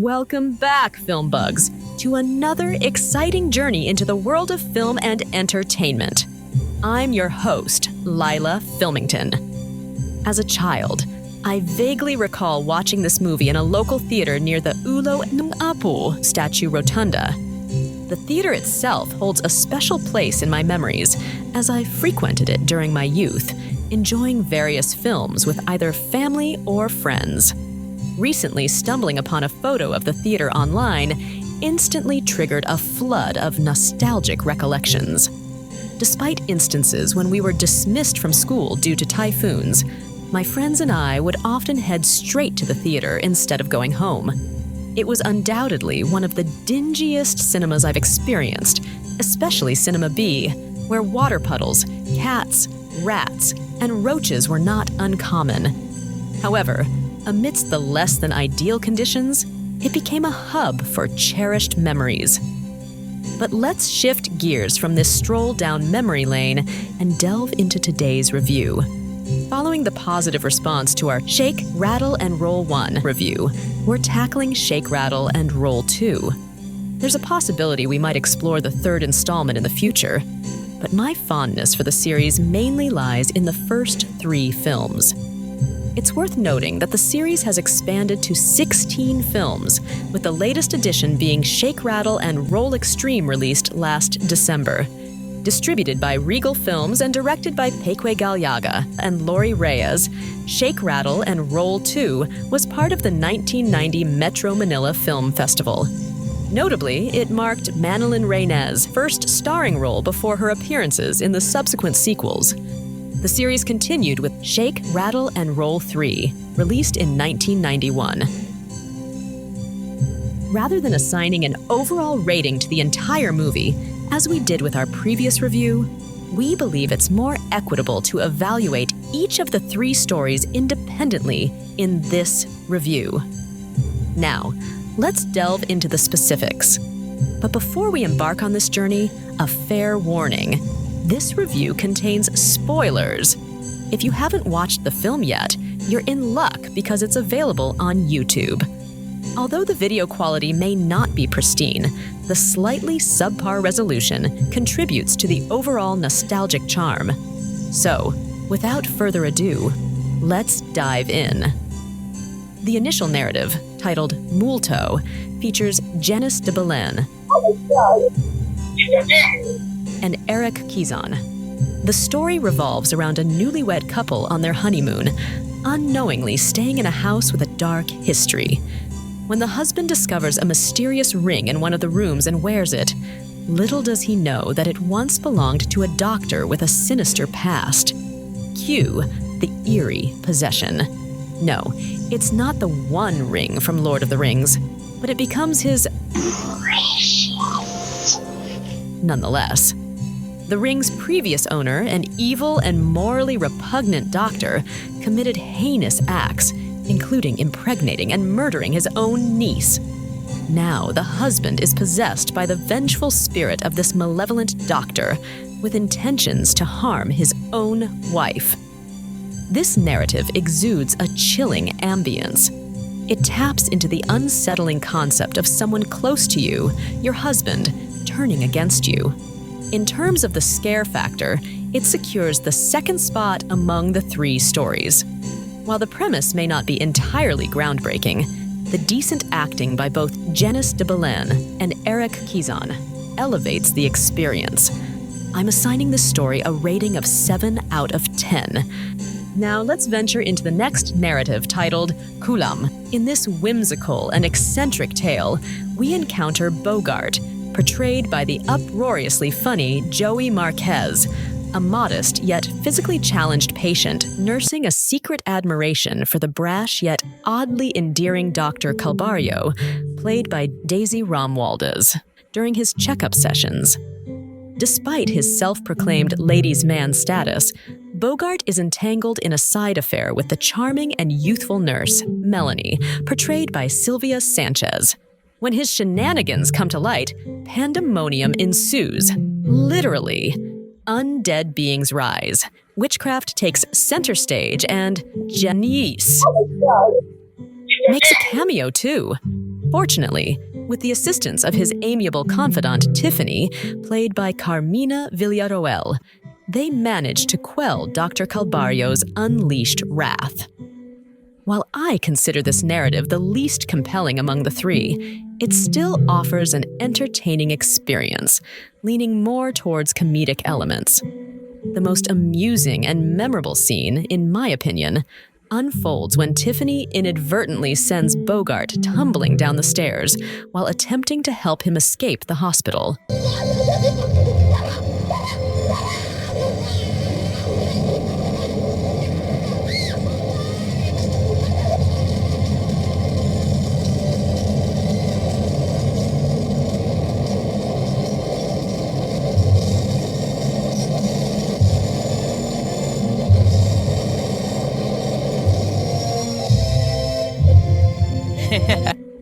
Welcome back, film bugs, to another exciting journey into the world of film and entertainment. I'm your host, Lila Filmington. As a child, I vaguely recall watching this movie in a local theater near the Ulo N'Apu Statue Rotunda. The theater itself holds a special place in my memories, as I frequented it during my youth, enjoying various films with either family or friends. Recently stumbling upon a photo of the theater online instantly triggered a flood of nostalgic recollections. Despite instances when we were dismissed from school due to typhoons, my friends and I would often head straight to the theater instead of going home. It was undoubtedly one of the dingiest cinemas I've experienced, especially Cinema B, where water puddles, cats, rats, and roaches were not uncommon. However, amidst the less than ideal conditions, it became a hub for cherished memories. But let's shift gears from this stroll down memory lane and delve into today's review. Following the positive response to our Shake, Rattle, and Roll 1 review, we're tackling Shake, Rattle, and Roll 2. There's a possibility we might explore the third installment in the future, but my fondness for the series mainly lies in the first 3 films. It's worth noting that the series has expanded to 16 films, with the latest addition being Shake, Rattle, and Roll Extreme released last December. Distributed by Regal Films and directed by Peque Gallarga and Lori Reyes, Shake, Rattle, and Roll 2 was part of the 1990 Metro Manila Film Festival. Notably, it marked Manilyn Reynez's first starring role before her appearances in the subsequent sequels. The series continued with Shake, Rattle, and Roll 3, released in 1991. Rather than assigning an overall rating to the entire movie, as we did with our previous review, we believe it's more equitable to evaluate each of the 3 stories independently in this review. Now, let's delve into the specifics. But before we embark on this journey, a fair warning. This review contains spoilers. If you haven't watched the film yet, you're in luck because it's available on YouTube. Although the video quality may not be pristine, the slightly subpar resolution contributes to the overall nostalgic charm. So, without further ado, let's dive in. The initial narrative, titled Molto, features Janice de Belen and Eric Kizan. The story revolves around a newlywed couple on their honeymoon, unknowingly staying in a house with a dark history. When the husband discovers a mysterious ring in one of the rooms and wears it, little does he know that it once belonged to a doctor with a sinister past. Cue the eerie possession. No, it's not the one ring from Lord of the Rings, but it becomes his nonetheless. The ring's previous owner, an evil and morally repugnant doctor, committed heinous acts, including impregnating and murdering his own niece. Now, the husband is possessed by the vengeful spirit of this malevolent doctor, with intentions to harm his own wife. This narrative exudes a chilling ambience. It taps into the unsettling concept of someone close to you, your husband, turning against you. In terms of the scare factor, it secures the second spot among the 3 stories. While the premise may not be entirely groundbreaking, the decent acting by both Janice de Belen and Eric Kizan elevates the experience. I'm assigning this story a rating of 7 out of 10. Now let's venture into the next narrative titled Kulam. In this whimsical and eccentric tale, we encounter Bogart, portrayed by the uproariously funny Joey Marquez, a modest yet physically challenged patient nursing a secret admiration for the brash yet oddly endearing Dr. Calvario, played by Daisy Romualdez, during his checkup sessions. Despite his self-proclaimed ladies' man status, Bogart is entangled in a side affair with the charming and youthful nurse, Melanie, portrayed by Sylvia Sanchez. When his shenanigans come to light, pandemonium ensues. Literally. Undead beings rise. Witchcraft takes center stage, and Janice makes a cameo too. Fortunately, with the assistance of his amiable confidant Tiffany, played by Carmina Villarroel, they managed to quell Dr. Calbario's unleashed wrath. While I consider this narrative the least compelling among the three, it still offers an entertaining experience, leaning more towards comedic elements. The most amusing and memorable scene, in my opinion, unfolds when Tiffany inadvertently sends Bogart tumbling down the stairs while attempting to help him escape the hospital.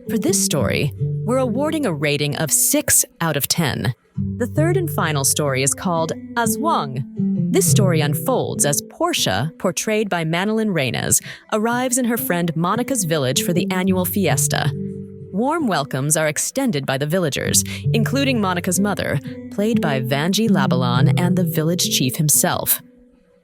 For this story, we're awarding a rating of 6 out of 10. The third and final story is called Aswang. This story unfolds as Portia, portrayed by Manilyn Reynes, arrives in her friend Monica's village for the annual fiesta. Warm welcomes are extended by the villagers, including Monica's mother, played by Vanjie Labalon, and the village chief himself.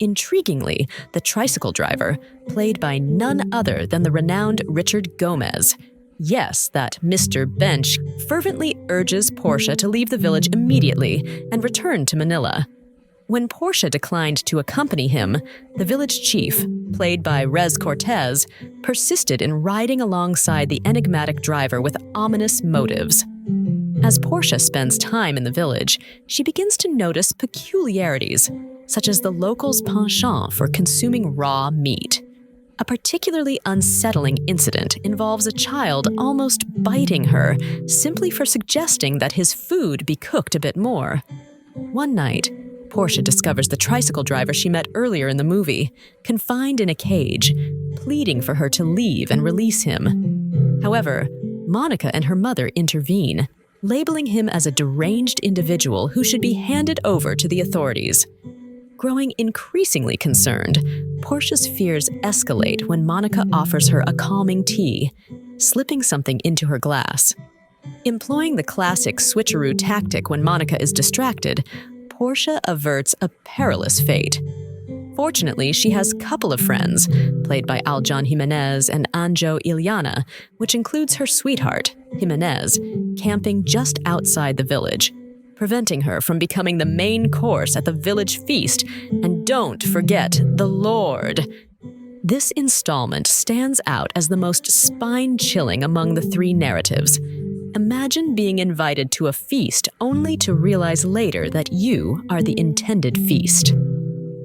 Intriguingly, the tricycle driver, played by none other than the renowned Richard Gomez. Yes, that Mr. Bench fervently urges Portia to leave the village immediately and return to Manila. When Portia declined to accompany him, the village chief, played by Rez Cortez, persisted in riding alongside the enigmatic driver with ominous motives. As Portia spends time in the village, she begins to notice peculiarities, such as the locals' penchant for consuming raw meat. A particularly unsettling incident involves a child almost biting her simply for suggesting that his food be cooked a bit more. One night, Portia discovers the tricycle driver she met earlier in the movie, confined in a cage, pleading for her to leave and release him. However, Monica and her mother intervene, labeling him as a deranged individual who should be handed over to the authorities. Growing increasingly concerned, Portia's fears escalate when Monica offers her a calming tea, slipping something into her glass. Employing the classic switcheroo tactic when Monica is distracted, Portia averts a perilous fate. Fortunately, she has a couple of friends, played by Aljon Jimenez and Anjo Iliana, which includes her sweetheart, Jimenez, camping just outside the village, preventing her from becoming the main course at the village feast. And don't forget the Lord. This installment stands out as the most spine-chilling among the three narratives. Imagine being invited to a feast only to realize later that you are the intended feast.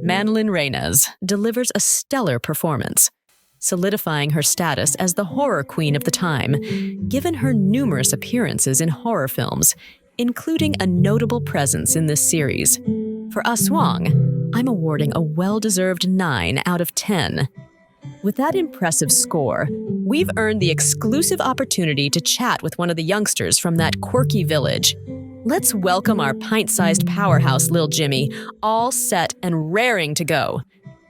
Manilyn Reynes delivers a stellar performance, solidifying her status as the horror queen of the time, given her numerous appearances in horror films, including a notable presence in this series. For Aswang, I'm awarding a well-deserved 9 out of 10. With that impressive score, we've earned the exclusive opportunity to chat with one of the youngsters from that quirky village. Let's welcome our pint-sized powerhouse, Lil Jimmy, all set and raring to go.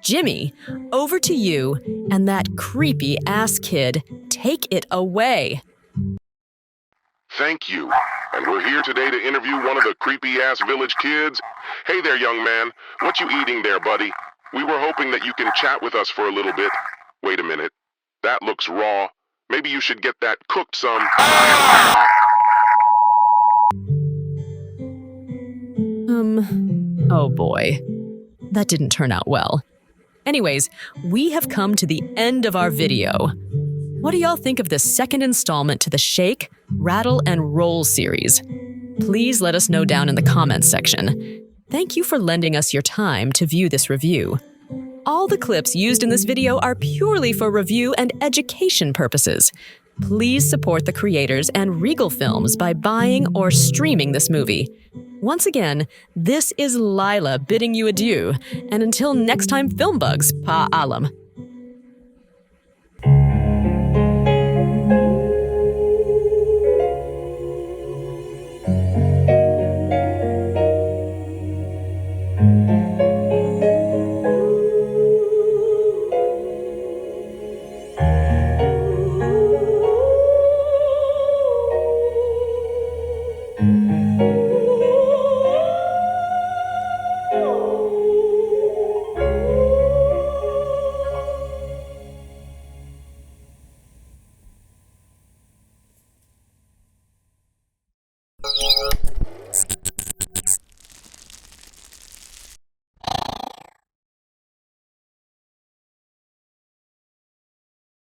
Jimmy, over to you, and that creepy-ass kid, take it away. Thank you. And we're here today to interview one of the creepy-ass village kids. Hey there, young man. What you eating there, buddy? We were hoping that you can chat with us for a little bit. Wait a minute. That looks raw. Maybe you should get that cooked some. Oh boy. That didn't turn out well. Anyways, we have come to the end of our video. What do y'all think of this second installment to the Shake, Rattle, and Roll series? Please let us know down in the comments section. Thank you for lending us your time to view this review. All the clips used in this video are purely for review and education purposes. Please support the creators and Regal Films by buying or streaming this movie. Once again, this is Lila bidding you adieu, and until next time, FilmBugs, pa'alam.